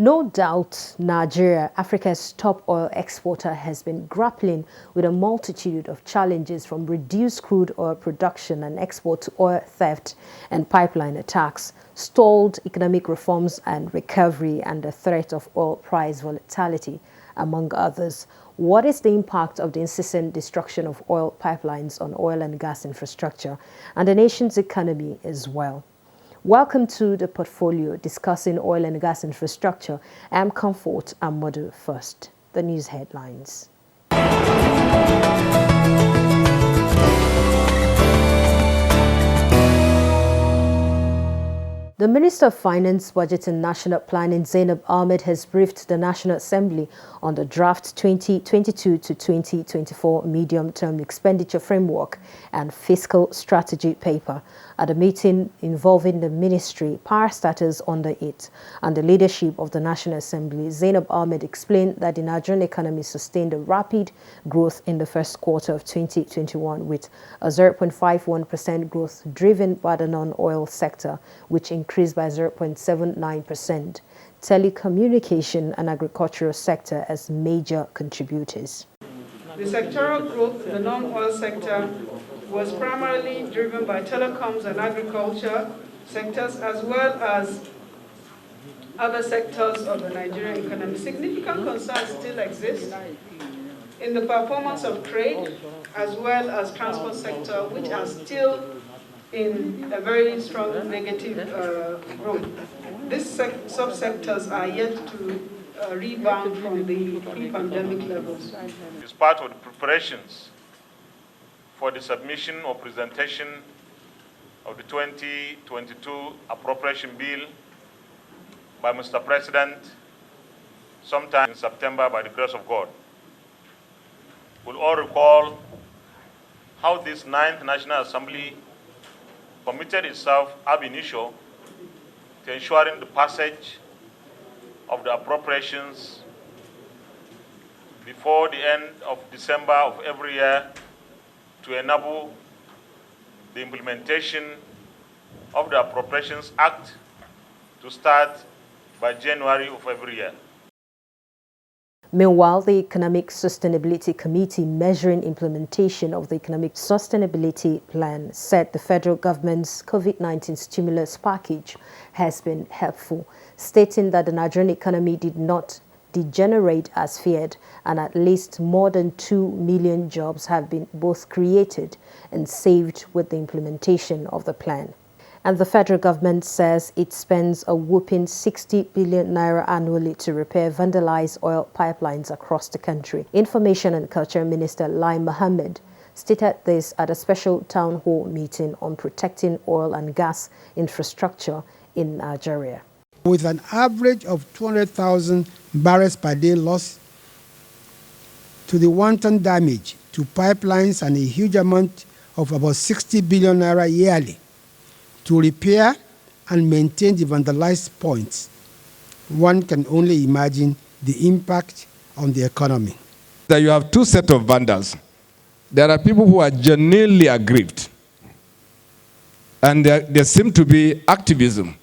No doubt, Nigeria, Africa's top oil exporter, has been grappling with a multitude of challenges, from reduced crude oil production and export to oil theft and pipeline attacks, stalled economic reforms and recovery, and the threat of oil price volatility, among others. What is the impact of the incessant destruction of oil pipelines on oil and gas infrastructure and the nation's economy as well? Welcome to the portfolio discussing oil and gas infrastructure. I'm Comfort Amodu. First, the news headlines. The Minister of Finance, Budget and National Planning, Zainab Ahmed, has briefed the National Assembly on the draft 2022 to 2024 medium-term expenditure framework and fiscal strategy paper at a meeting involving the ministry, parastatals under it, and the leadership of the National Assembly. Zainab Ahmed explained that the Nigerian economy sustained a rapid growth in the first quarter of 2021, with a 0.51% growth driven by the non-oil sector, which increased by 0.79%, telecommunication and agricultural sector as major contributors. The sectoral growth in the non-oil sector was primarily driven by telecoms and agriculture sectors, as well as other sectors of the Nigerian economy. Significant concerns still exist in the performance of trade, as well as transport sector, which are still in a very strong negative growth. These subsectors are yet to rebound from the pre-pandemic levels. It's part of the preparations for the submission or presentation of the 2022 appropriation bill by Mr. President sometime in September, by the grace of God. We'll all recall how this 9th National Assembly committed itself ab initio to ensuring the passage of the appropriations before the end of December of every year to enable the implementation of the Appropriations Act to start by January of every year. Meanwhile, the Economic Sustainability Committee measuring implementation of the Economic Sustainability Plan said the federal government's COVID-19 stimulus package has been helpful, stating that the Nigerian economy did not degenerate as feared, and at least more than 2 million jobs have been both created and saved with the implementation of the plan. And the federal government says it spends a whopping 60 billion naira annually to repair vandalized oil pipelines across the country. Information and Culture Minister Lai Mohammed stated this at a special town hall meeting on protecting oil and gas infrastructure in Nigeria. With an average of 200,000 barrels per day loss to the wanton damage to pipelines and a huge amount of about 60 billion naira yearly to repair and maintain the vandalized points, one can only imagine the impact on the economy. That you have two sets of vandals. There are people who are genuinely aggrieved, and there seem to be activism.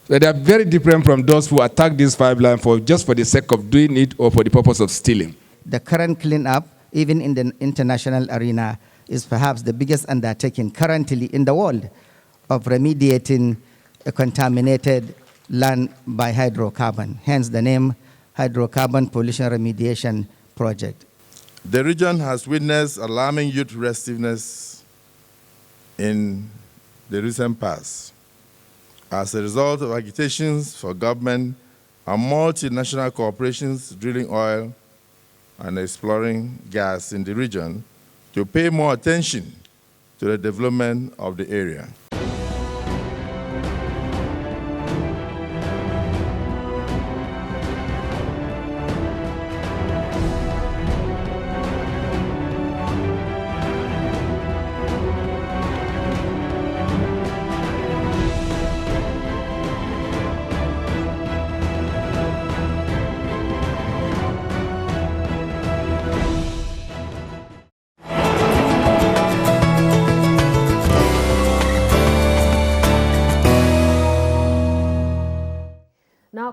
So they are very different from those who attack this pipeline just for the sake of doing it or for the purpose of stealing. The current cleanup, even in the international arena, is perhaps the biggest undertaking currently in the world of remediating a contaminated land by hydrocarbon, hence the name Hydrocarbon Pollution Remediation Project. The region has witnessed alarming youth restiveness in the recent past as a result of agitations for government and multinational corporations drilling oil and exploring gas in the region to pay more attention to the development of the area.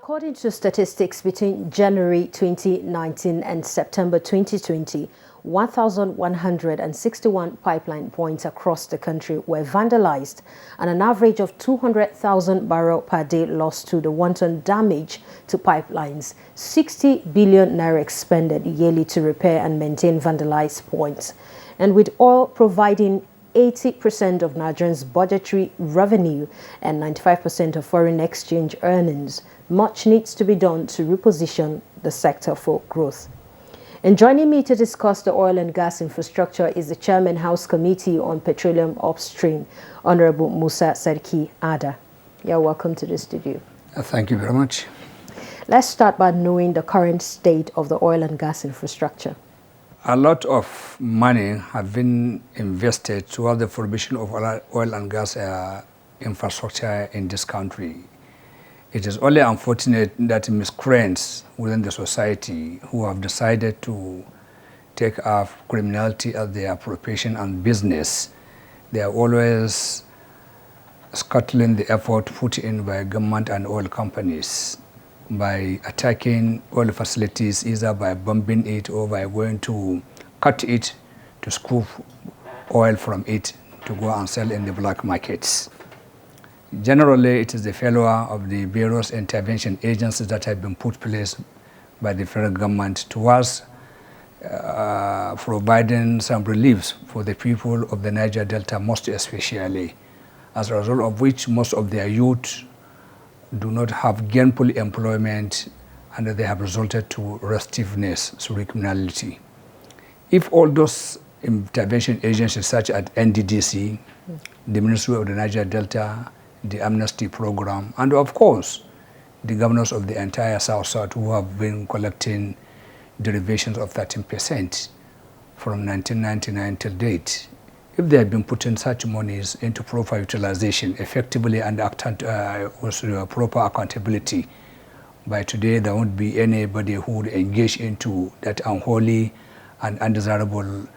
According to statistics between January 2019 and September 2020, 1,161 pipeline points across the country were vandalized and an average of 200,000 barrels per day lost to the wanton damage to pipelines. 60 billion naira expended yearly to repair and maintain vandalized points. And with oil providing 80% of Nigerians' budgetary revenue and 95% of foreign exchange earnings, much needs to be done to reposition the sector for growth. And joining me to discuss the oil and gas infrastructure is the Chairman House Committee on Petroleum Upstream, Honorable Musa Sarki Adar. You're welcome to the studio. Thank you very much. Let's start by knowing the current state of the oil and gas infrastructure. A lot of money have been invested toward the provision of oil and gas infrastructure in this country. It is only unfortunate that miscreants within the society who have decided to take up criminality as their profession and business, they are always scuttling the effort put in by government and oil companies by attacking oil facilities, either by bombing it or by going to cut it to scoop oil from it to go and sell in the black markets. Generally, it is the failure of the various intervention agencies that have been put in place by the federal government towards providing some reliefs for the people of the Niger Delta, most especially, as a result of which most of their youth do not have gainful employment, and they have resulted to restiveness through criminality. If all those intervention agencies such as NDDC, the Ministry of the Niger Delta, the Amnesty Program, and of course, the governors of the entire South who have been collecting derivations of 13% from 1999 till date, if they had been putting such monies into proper utilization effectively and also proper accountability, by today there won't be anybody who would engage into that unholy and undesirable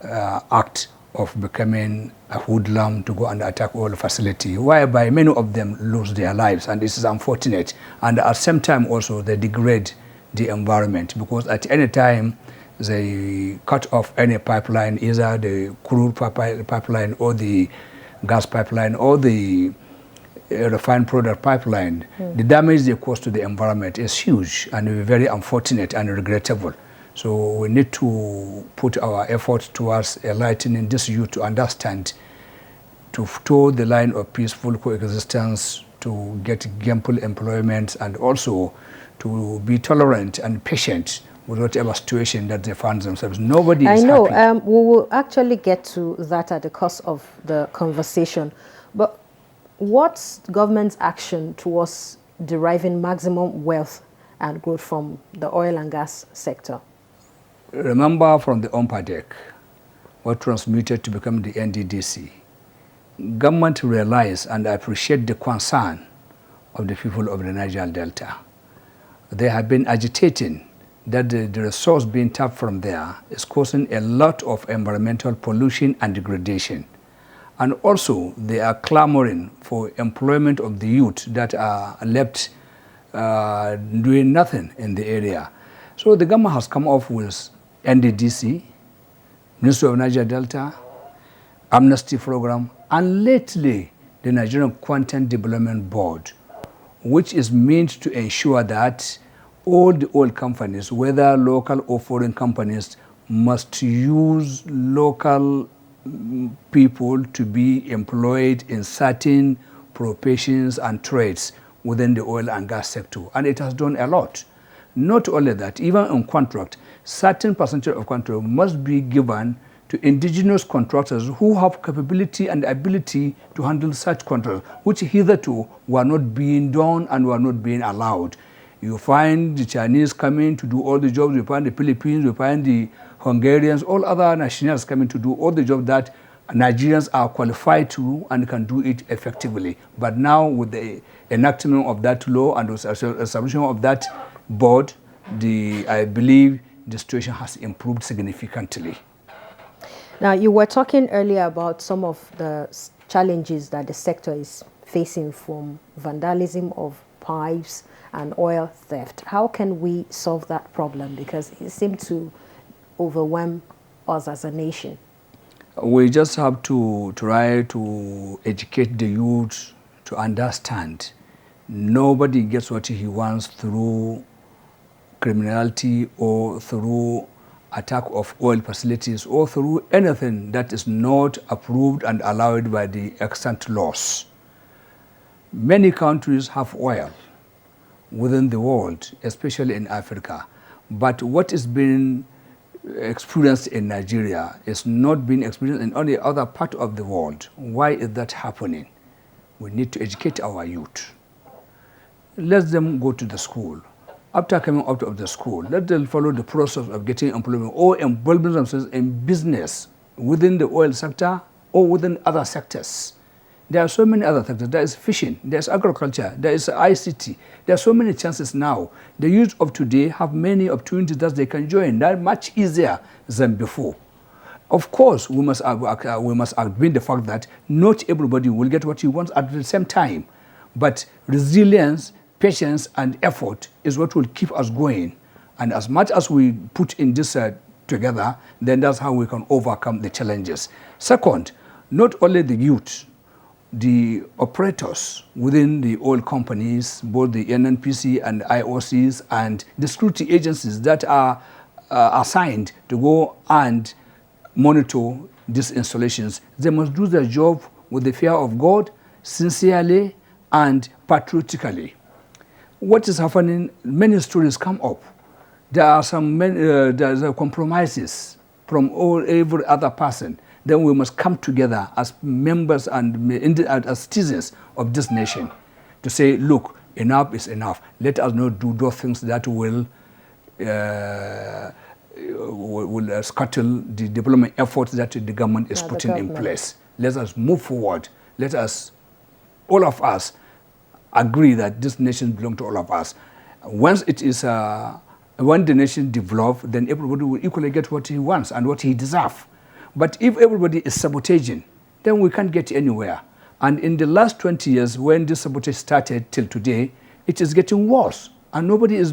act of becoming a hoodlum to go and attack oil facility, whereby many of them lose their lives, and this is unfortunate. And at the same time also they degrade the environment, because at any time they cut off any pipeline, either the crude pipeline or the gas pipeline or the refined product pipeline, the damage they cause to the environment is huge and very unfortunate and regrettable. So we need to put our effort towards enlightening this youth to understand, to toe the line of peaceful coexistence, to get gainful employment, and also to be tolerant and patient with whatever situation that they find themselves. Nobody is happy. I know, we will actually get to that at the course of the conversation. But what's government's action towards deriving maximum wealth and growth from the oil and gas sector? Remember from the UMPA deck, what transmuted to become the NDDC. Government realized and appreciate the concern of the people of the Niger Delta. They have been agitating that the resource being tapped from there is causing a lot of environmental pollution and degradation. And also they are clamoring for employment of the youth that are left doing nothing in the area. So the government has come up with NDDC, Ministry of Niger Delta, Amnesty Program, and lately the Nigerian Content Development Board, which is meant to ensure that all the oil companies, whether local or foreign companies, must use local people to be employed in certain professions and trades within the oil and gas sector. And it has done a lot. Not only that, even on contract, certain percentage of contract must be given to indigenous contractors who have capability and ability to handle such contracts, which hitherto were not being done and were not being allowed. You find the Chinese coming to do all the jobs, you find the Philippines, you find the Hungarians, all other nationals coming to do all the jobs that Nigerians are qualified to and can do it effectively. But now with the enactment of that law and the establishment of that board, I believe the situation has improved significantly. Now, you were talking earlier about some of the challenges that the sector is facing, from vandalism of pipes and oil theft. How can we solve that problem? Because it seems to overwhelm us as a nation. We just have to try to educate the youth to understand nobody gets what he wants through criminality or through attack of oil facilities or through anything that is not approved and allowed by the extant laws. Many countries have oil within the world, especially in Africa, but what is being experienced in Nigeria is not being experienced in any other part of the world. Why is that happening? We need to educate our youth. Let them go to the school. After coming out of the school, let them follow the process of getting employment or involving themselves in business within the oil sector or within other sectors. There are so many other sectors. There is fishing, there is agriculture, there is ICT. There are so many chances now. The youth of today have many opportunities that they can join. That much easier than before. Of course, we must admit the fact that not everybody will get what he wants at the same time. But resilience, patience, and effort is what will keep us going. And as much as we put in this together, then that's how we can overcome the challenges. Second, not only the youth, the operators within the oil companies, both the NNPC and IOCs and the security agencies that are assigned to go and monitor these installations, they must do their job with the fear of God, sincerely and patriotically. What is happening, many stories come up. There are there's compromises from every other person. Then we must come together as members and as citizens of this nation to say, look, enough is enough. Let us not do those things that will scuttle the development efforts that the government is putting in place. Let us move forward. Let us, all of us, agree that this nation belongs to all of us. Once it is, when the nation develops, then everybody will equally get what he wants and what he deserves. But if everybody is sabotaging, then we can't get anywhere. And in the last 20 years, when this sabotage started till today, it is getting worse. And nobody is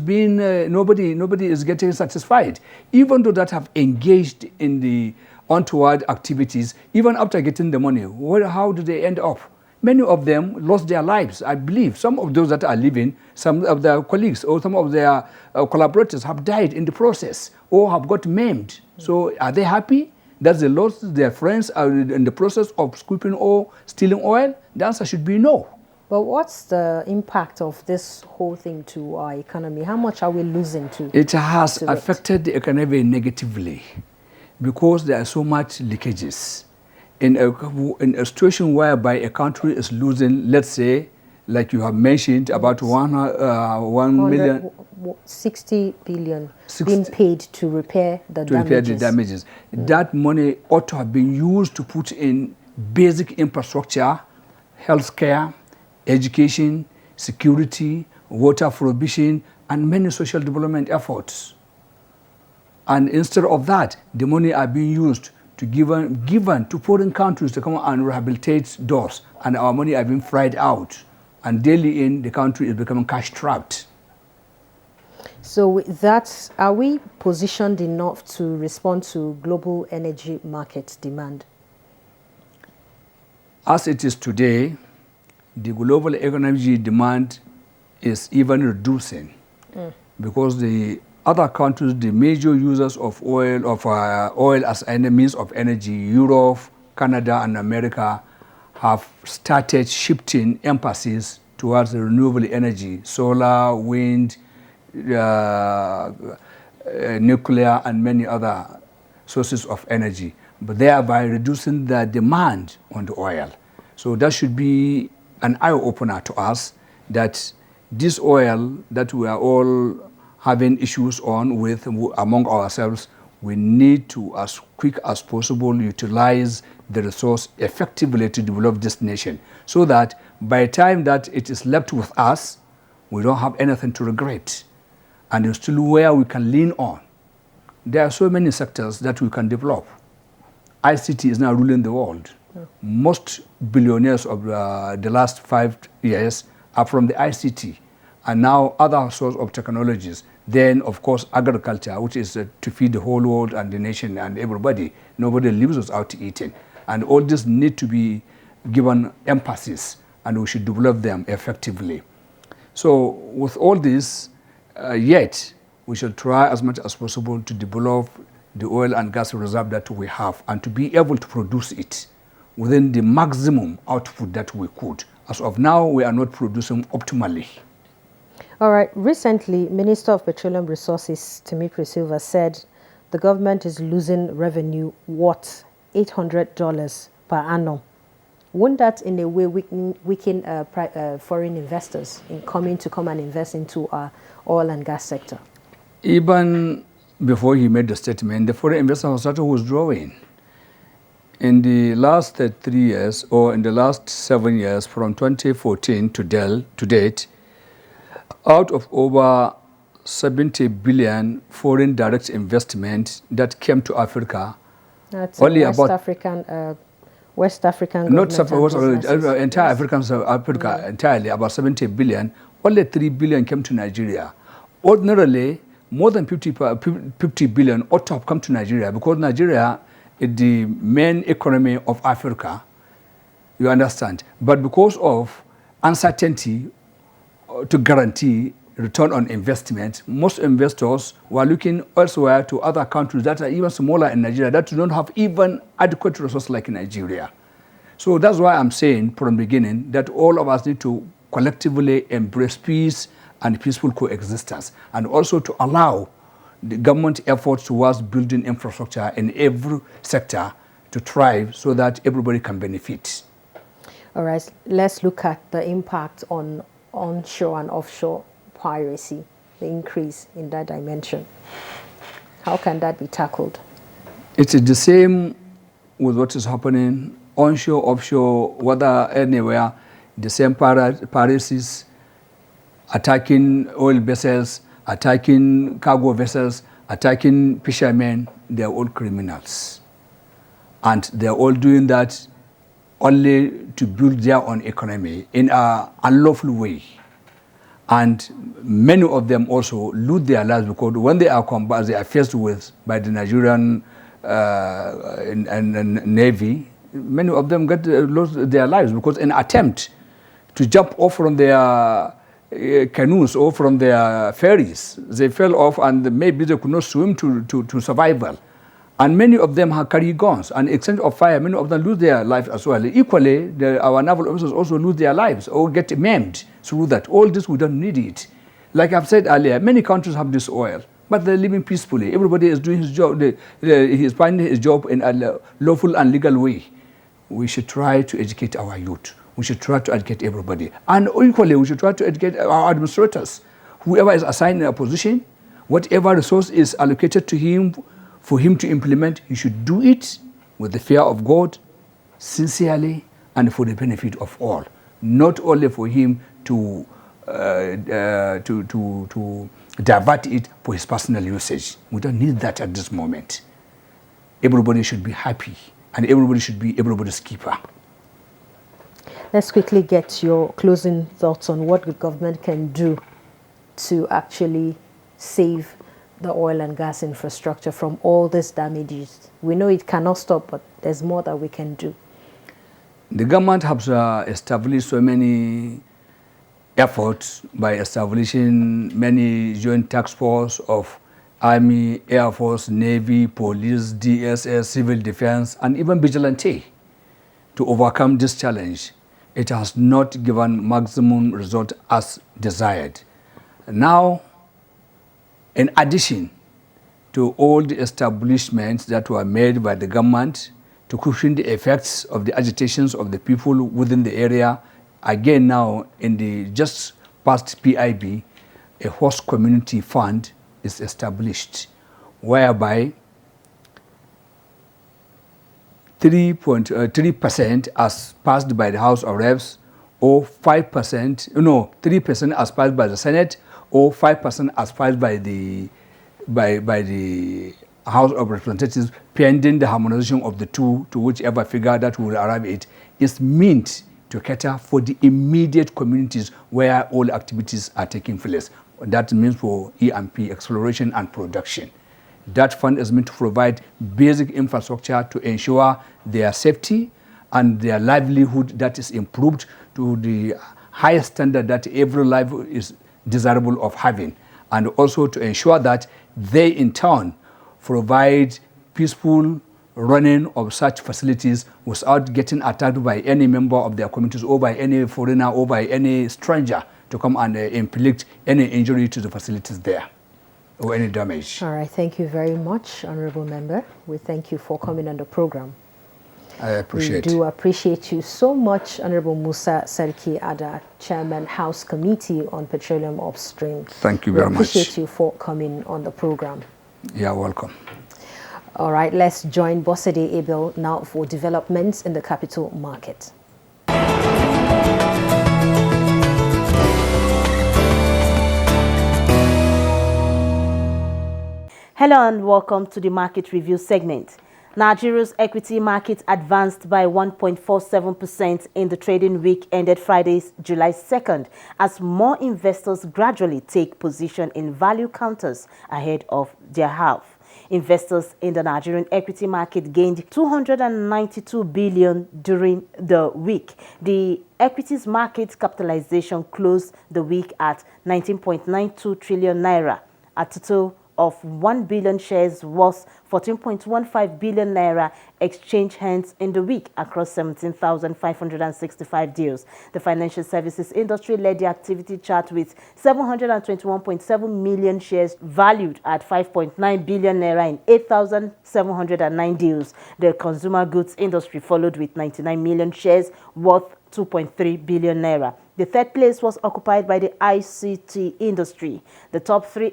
getting satisfied. Even though that have engaged in the untoward activities, even after getting the money, how do they end up? Many of them lost their lives. I believe some of those that are living, some of their colleagues or some of their collaborators have died in the process or have got maimed. So are they happy that they lost their friends in the process of scooping or stealing oil? The answer should be no. But what's the impact of this whole thing to our economy? How much are we losing to? It has affected the economy negatively because there are so much leakages. In a situation whereby a country is losing, let's say, like you have mentioned, about 1 million... 60 billion being paid to repair the damages. That money ought to have been used to put in basic infrastructure, healthcare, education, security, water provision, and many social development efforts. And instead of that, the money are being used to given to foreign countries to come and rehabilitate those, and our money are being fried out. And daily the country is becoming cash trapped. So with that, are we positioned enough to respond to global energy market demand? As it is today, the global energy demand is even reducing because the other countries, the major users of oil as a means of energy, Europe, Canada, and America, have started shifting emphasis towards renewable energy, solar, wind, nuclear, and many other sources of energy, but thereby reducing the demand on the oil. So that should be an eye-opener to us that this oil that we are all having issues on with among ourselves, we need to, as quick as possible, utilize the resource effectively to develop this nation so that by the time that it is left with us, we don't have anything to regret. And it's still where we can lean on. There are so many sectors that we can develop. ICT is now ruling the world. Most billionaires of the last 5 years are from the ICT. and now other sorts of technologies. Then, of course, agriculture, which is to feed the whole world and the nation and everybody. Nobody lives without eating. And all this need to be given emphasis, and we should develop them effectively. So with all this, yet, we should try as much as possible to develop the oil and gas reserve that we have and to be able to produce it within the maximum output that we could. As of now, we are not producing optimally. All right. Recently, Minister of Petroleum Resources, Timothy Silva, said the government is losing revenue worth $800 per annum. Won't that in a way weaken foreign investors in coming to come and invest into our oil and gas sector? Even before he made the statement, the foreign investors started withdrawing. In the last 3 years, or in the last 7 years, from 2014 to date, out of over 70 billion foreign direct investment that came to Africa, that's only West African not entire Africa Yeah. entirely, about 70 billion, only 3 billion came to Nigeria. Ordinarily, more than 50 billion ought to have come to Nigeria, because Nigeria is the main economy of Africa, you understand. But because of uncertainty to guarantee return on investment, most investors were looking elsewhere to other countries that are even smaller in Nigeria, that do not have even adequate resources like Nigeria. So that's why I'm saying from the beginning that all of us need to collectively embrace peace and peaceful coexistence, and also to allow the government efforts towards building infrastructure in every sector to thrive so that everybody can benefit. All right, let's look at the impact on onshore and offshore piracy, the increase in that dimension. How can that be tackled? It is the same with what is happening onshore, offshore, whether anywhere, the same piracies, attacking oil vessels, attacking cargo vessels, attacking fishermen. They are all criminals. And they are all doing that only to build their own economy in an unlawful way. And many of them also lose their lives, because when they are combated, they are faced with by the Nigerian Navy, many of them lost their lives because in an attempt to jump off from their canoes or from their ferries, they fell off and maybe they could not swim to survival. And many of them have carried guns, and exchange of fire, many of them lose their lives as well. Equally, our naval officers also lose their lives or get maimed through that. All this, we don't need it. Like I've said earlier, many countries have this oil, but they're living peacefully. Everybody is doing his job. He's finding his job in a lawful and legal way. We should try to educate our youth. We should try to educate everybody. And equally, we should try to educate our administrators. Whoever is assigned in a position, whatever resource is allocated to him, for him to implement, he should do it with the fear of God, sincerely, and for the benefit of all. Not only for him to divert it for his personal usage. We don't need that at this moment. Everybody should be happy, and everybody should be everybody's keeper. Let's quickly get your closing thoughts on what the government can do to actually save the oil and gas infrastructure from all these damages. We know it cannot stop, but there's more that we can do. The government has established so many efforts by establishing many joint task force of Army, Air Force, Navy, Police, DSS, Civil Defense, and even Vigilante to overcome this challenge. It has not given maximum result as desired. Now, in addition to all the establishments that were made by the government to cushion the effects of the agitations of the people within the area, again now in the just past PIB, a host community fund is established, whereby 3% as passed by the House of Reps, or 3% as passed by the Senate, or 5% as passed by the House of Representatives, pending the harmonization of the two to whichever figure that will arrive at, is meant to to cater for the immediate communities where all activities are taking place. That means for E&P, exploration and production. That fund is meant to provide basic infrastructure to ensure their safety and their livelihood that is improved to the highest standard that every life is desirable of having, and also to ensure that they in turn provide peaceful running of such facilities without getting attacked by any member of their communities or by any foreigner or by any stranger to come and inflict any injury to the facilities there or any damage. All right, thank you very much, Honorable Member. We thank you for coming on the program. I appreciate it. We do appreciate you so much, Honorable Musa Sarki Adar, Chairman, House Committee on Petroleum Upstream. Thank you very much. We appreciate you for coming on the program. You're welcome. All right, let's join Bosede Abel now for developments in the capital market. Hello and welcome to the Market Review segment. Nigeria's equity market advanced by 1.47% in the trading week ended Friday, July 2nd, as more investors gradually take position in value counters ahead of their half. Investors in the Nigerian equity market gained 292 billion during the week. The equities market capitalization closed the week at 19.92 trillion naira, a total of 1 billion shares worth 14.15 billion naira exchanged hands in the week across 17,565 deals. The financial services industry led the activity chart with 721.7 million shares valued at 5.9 billion naira in 8,709 deals. The consumer goods industry followed with 99 million shares worth 2.3 billion naira. The third place was occupied by the ICT industry. The top three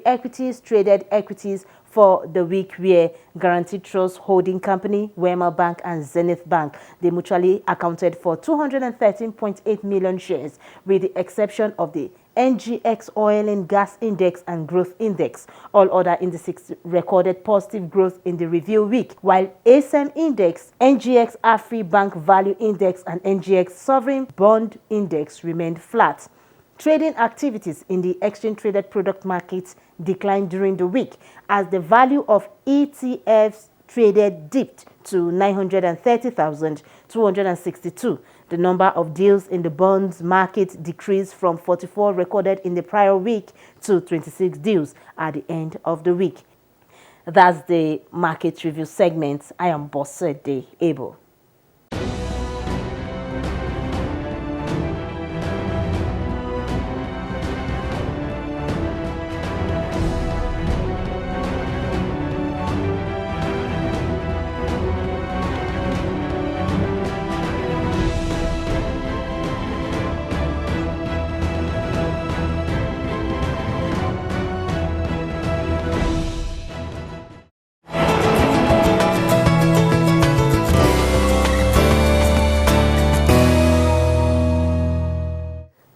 traded equities for the week were Guaranty Trust Holding Company, Wema Bank and Zenith Bank. They mutually accounted for 213.8 million shares, with the exception of the NGX Oil and Gas Index and Growth Index. All other indices recorded positive growth in the review week, while ASM Index, NGX Afri Bank Value Index and NGX Sovereign Bond Index remained flat. Trading activities in the exchange-traded product markets declined during the week as the value of ETFs traded dipped to 930,262. The number of deals in the bonds market decreased from 44 recorded in the prior week to 26 deals at the end of the week. That's the Market Review segment. I am Bosede Abel.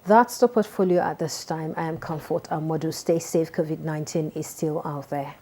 That's the portfolio at this time. I am Comfort Amodu. Stay safe. COVID-19 is still out there.